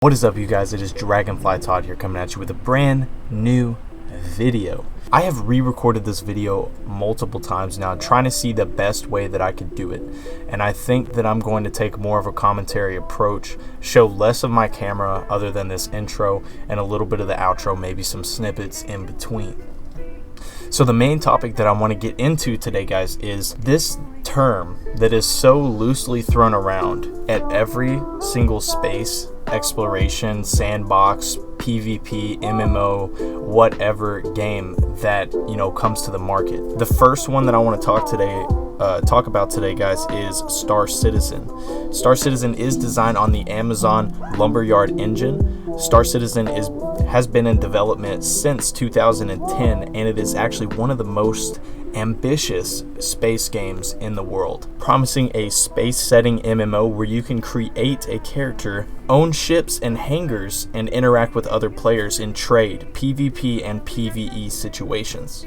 What is up, you guys? It is Dragonfly Todd here, coming at you with a brand new video. I have re-recorded this video multiple times now, trying to see the best way that I could do it, and I think that I'm going to take more of a commentary approach, show less of my camera other than this intro and a little bit of the outro, maybe some snippets in between. So the main topic that I want to get into today, guys, is this term that is so loosely thrown around at every single space, exploration, sandbox, PvP, MMO, whatever game that comes to the market. The first one that I want to talk about today, guys, is Star Citizen. Star Citizen is designed on the Amazon Lumberyard engine. Star Citizen has been in development since 2010, and it is actually one of the most ambitious space games in the world, promising a space setting MMO where you can create a character, own ships and hangars, and interact with other players in trade, PvP, and PvE situations.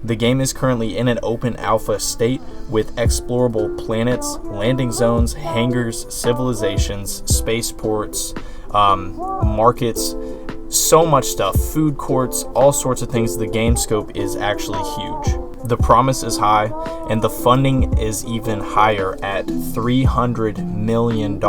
The game is currently in an open alpha state with explorable planets, landing zones, hangars, civilizations, spaceports, markets, so much stuff, food courts, all sorts of things. The game scope is actually huge. The promise is high, and the funding is even higher at $300 million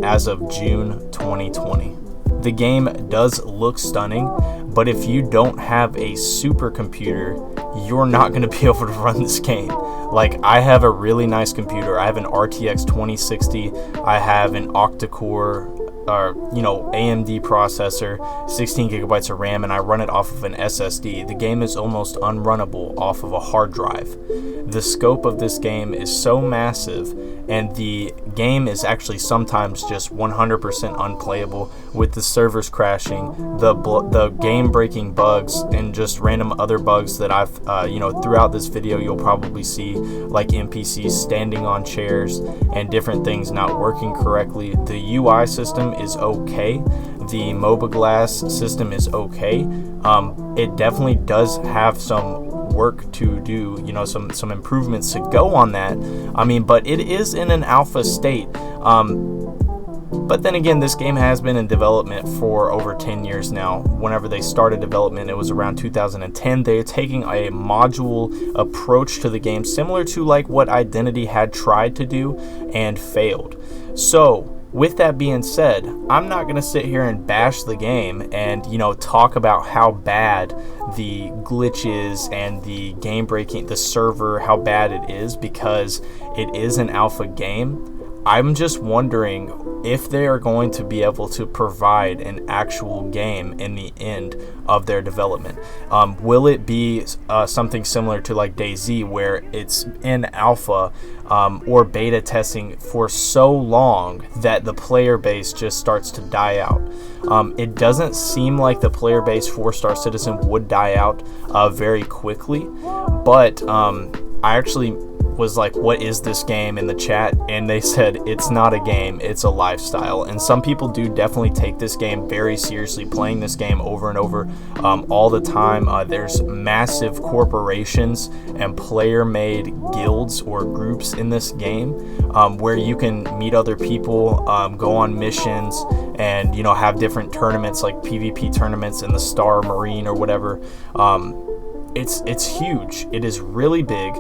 as of June 2020. The game does look stunning, but if you don't have a supercomputer, you're not going to be able to run this game. Like, I have a really nice computer. I have an RTX 2060. I have an octa-core AMD processor, 16 gigabytes of RAM, and I run it off of an SSD. The game is almost unrunnable off of a hard drive. The scope of this game is so massive, and the game is actually sometimes just 100% unplayable, with the servers crashing, the game-breaking bugs, and just random other bugs that I've throughout this video you'll probably see, like NPCs standing on chairs and different things not working correctly. The UI system is okay. The mobiGlass system is okay. It definitely does have some work to do, some improvements to go on that. But it is in an alpha state. But then again, this game has been in development for over 10 years now. Whenever they started development, it was around 2010. They're taking a module approach to the game, similar to like what Identity had tried to do and failed. So with that being said, I'm not going to sit here and bash the game and, talk about how bad the glitches and the game breaking, the server, how bad it is, because it is an alpha game. I'm just wondering if they are going to be able to provide an actual game in the end of their development. Will it be something similar to like DayZ, where it's in alpha or beta testing for so long that the player base just starts to die out? It doesn't seem like the player base for Star Citizen would die out very quickly, but I actually was like, what is this game, in the chat, and they said it's not a game, it's a lifestyle. And some people do definitely take this game very seriously, playing this game over and over all the time. There's massive corporations and player-made guilds or groups in this game where you can meet other people, go on missions, and have different tournaments like PvP tournaments in the Star Marine or whatever. It's huge. It is really big.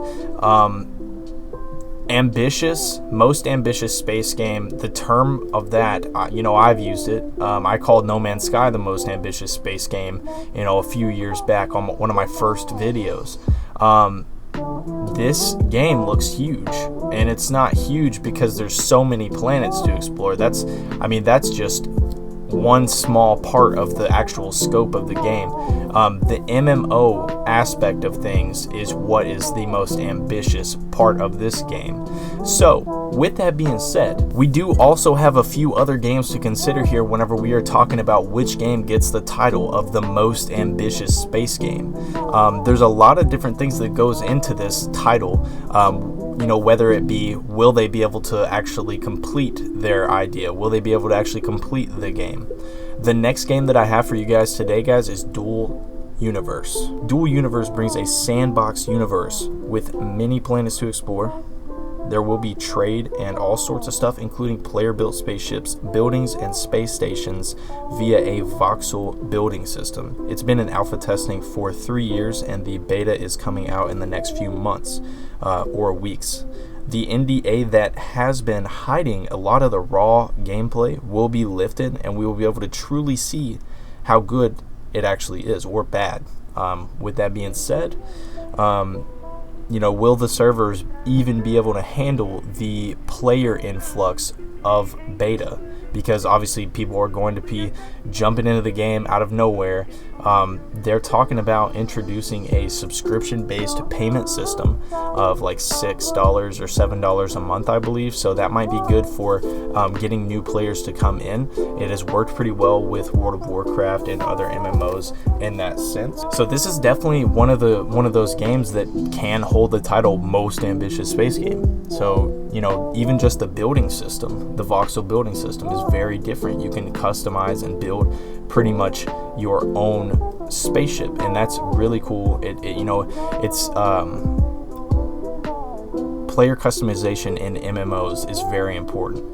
Ambitious, most ambitious space game. The term of that, I've used it. I called No Man's Sky the most ambitious space game, a few years back on one of my first videos. This game looks huge, and it's not huge because there's so many planets to explore. That's just one small part of the actual scope of the game. The MMO aspect of things is what is the most ambitious part of this game. So with that being said, we do also have a few other games to consider here whenever we are talking about which game gets the title of the most ambitious space game. There's a lot of different things that goes into this title, whether it be, will they be able to actually complete their idea? Will they be able to actually complete the game? The next game that I have for you guys today, guys, is Dual Universe. Dual Universe brings a sandbox universe with many planets to explore, There will be trade and all sorts of stuff, including player-built spaceships, buildings, and space stations via a voxel building system. It's been in alpha testing for 3 years, and the beta is coming out in the next few months or weeks. The NDA that has been hiding a lot of the raw gameplay will be lifted, and we will be able to truly see how good it actually is, or bad. With that being said, will the servers even be able to handle the player influx of beta? Because obviously people are going to be jumping into the game out of nowhere. They're talking about introducing a subscription-based payment system of like $6 or $7 a month, I believe. So that might be good for getting new players to come in. It has worked pretty well with World of Warcraft and other MMOs in that sense. So this is definitely one of those games that can hold the title most ambitious space game. So even just the building system, the voxel building system, is very different. You can customize and build pretty much your own spaceship, and that's really cool. It's player customization in MMOs is very important,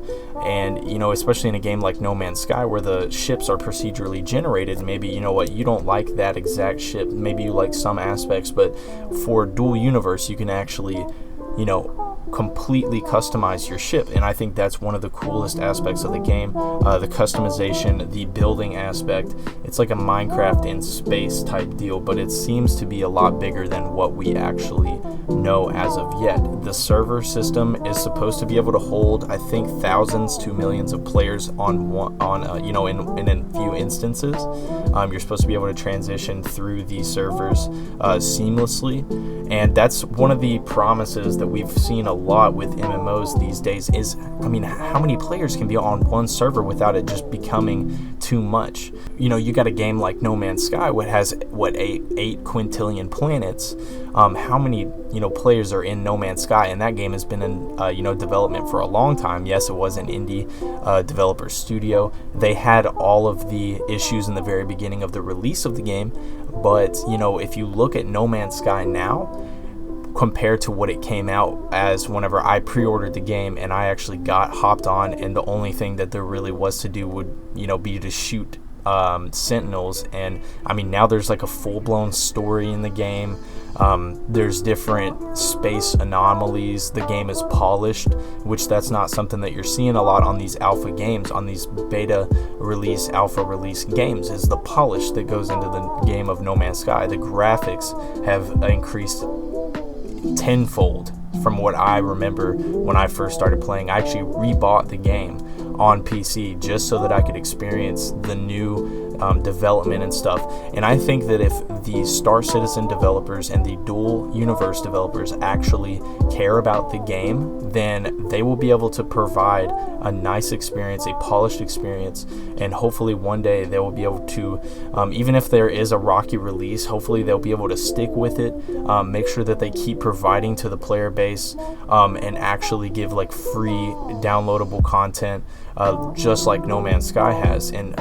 and especially in a game like No Man's Sky, where the ships are procedurally generated. Maybe you don't like that exact ship, maybe you like some aspects, but for Dual Universe you can actually completely customize your ship, and I think that's one of the coolest aspects of the game. The customization, the building aspect, it's like a Minecraft in space type deal, but it seems to be a lot bigger than what we actually know as of yet. The server system is supposed to be able to hold, I think, thousands to millions of players in a few instances. You're supposed to be able to transition through these servers seamlessly, and that's one of the promises that we've seen a lot with MMOs these days. Is, how many players can be on one server without it just becoming too much? You got a game like No Man's Sky, what has 8 quintillion planets. How many players are in No Man's Sky? And that game has been in development for a long time. Yes, it was an indie developer studio. They had all of the issues in the very beginning of the release of the game, but if you look at No Man's Sky now compared to what it came out as whenever I pre-ordered the game and I actually hopped on, and the only thing that there really was to do would be to shoot sentinels, and now there's like a full-blown story in the game. There's different space anomalies. The game is polished, which that's not something that you're seeing a lot on these alpha games, on these beta release, alpha release games, is the polish that goes into the game of No Man's Sky. The graphics have increased tenfold from what I remember when I first started playing. I actually rebought the game on PC just so that I could experience the new development and stuff. And I think that if the Star Citizen developers and the Dual Universe developers actually care about the game, then they will be able to provide a nice experience, a polished experience, and hopefully one day they will be able to, even if there is a rocky release, hopefully they'll be able to stick with it, make sure that they keep providing to the player base, and actually give like free downloadable content, just like No Man's Sky has. And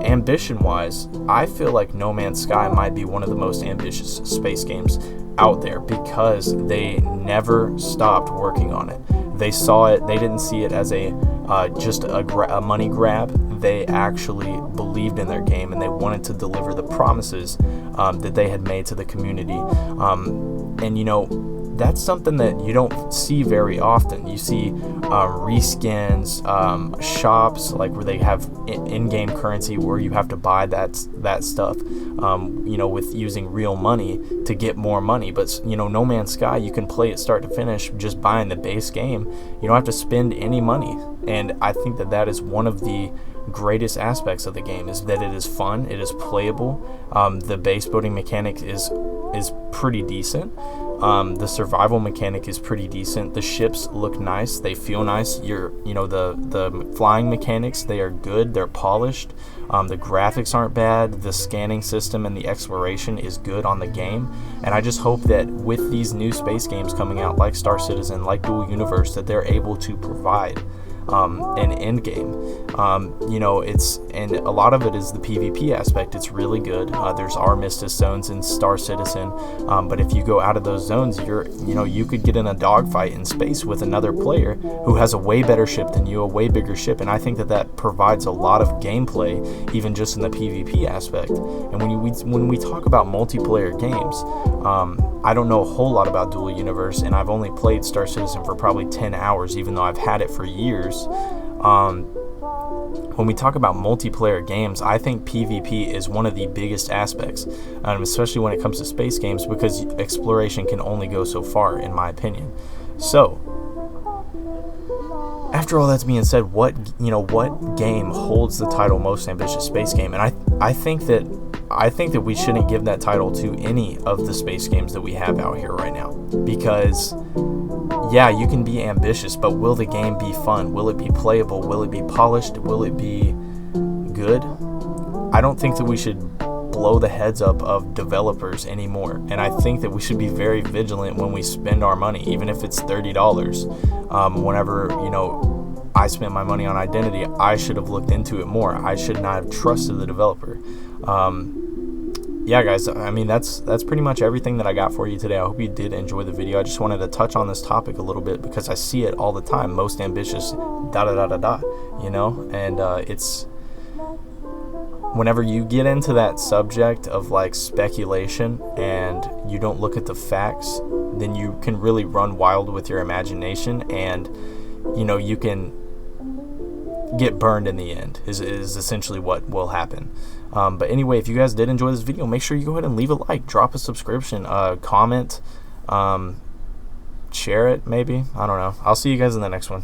ambition-wise, I feel like No Man's Sky might be one of the most ambitious space games out there, because they never stopped working on it. They saw it, they didn't see it as just a money grab. They actually believed in their game, and they wanted to deliver the promises that they had made to the community. And that's something that you don't see very often. You see reskins, shops, like where they have in-game currency where you have to buy that stuff, with using real money to get more money. But No Man's Sky, you can play it start to finish just buying the base game. You don't have to spend any money, and I think that is one of the greatest aspects of the game, is that it is fun, it is playable. The base building mechanic is pretty decent. The survival mechanic is pretty decent. The ships look nice, they feel nice. The flying mechanics, they are good, they're polished. The graphics aren't bad. The scanning system and the exploration is good on the game. And I just hope that with these new space games coming out, like Star Citizen, like Dual Universe, that they're able to provide and end game. You know, and a lot of it is the PvP aspect. It's really good. There's Ambitous zones in Star Citizen, but if you go out of those zones, you could get in a dogfight in space with another player who has a way better ship than you, a way bigger ship, and I think that provides a lot of gameplay, even just in the PvP aspect. And when we talk about multiplayer games, I don't know a whole lot about Dual Universe, and I've only played Star Citizen for probably 10 hours, even though I've had it for years. When we talk about multiplayer games, I think PvP is one of the biggest aspects, especially when it comes to space games, because exploration can only go so far, in my opinion. So, after all that's being said, what game holds the title Most Ambitious Space Game? And I think that we shouldn't give that title to any of the space games that we have out here right now, because yeah, you can be ambitious, but will the game be fun? Will it be playable? Will it be polished? Will it be good? I don't think that we should blow the heads up of developers anymore, and I think that we should be very vigilant when we spend our money, even if it's $30. Whenever I spent my money on Identity, I should have looked into it more. I should not have trusted the developer. Yeah, guys, I mean, that's pretty much everything that I got for you today. I hope you did enjoy the video. I just wanted to touch on this topic a little bit because I see it all the time. Most ambitious, and it's whenever you get into that subject of like speculation and you don't look at the facts, then you can really run wild with your imagination, and you can get burned in the end is essentially what will happen. But anyway, if you guys did enjoy this video, make sure you go ahead and leave a like, drop a subscription, comment, share it maybe. I don't know. I'll see you guys in the next one.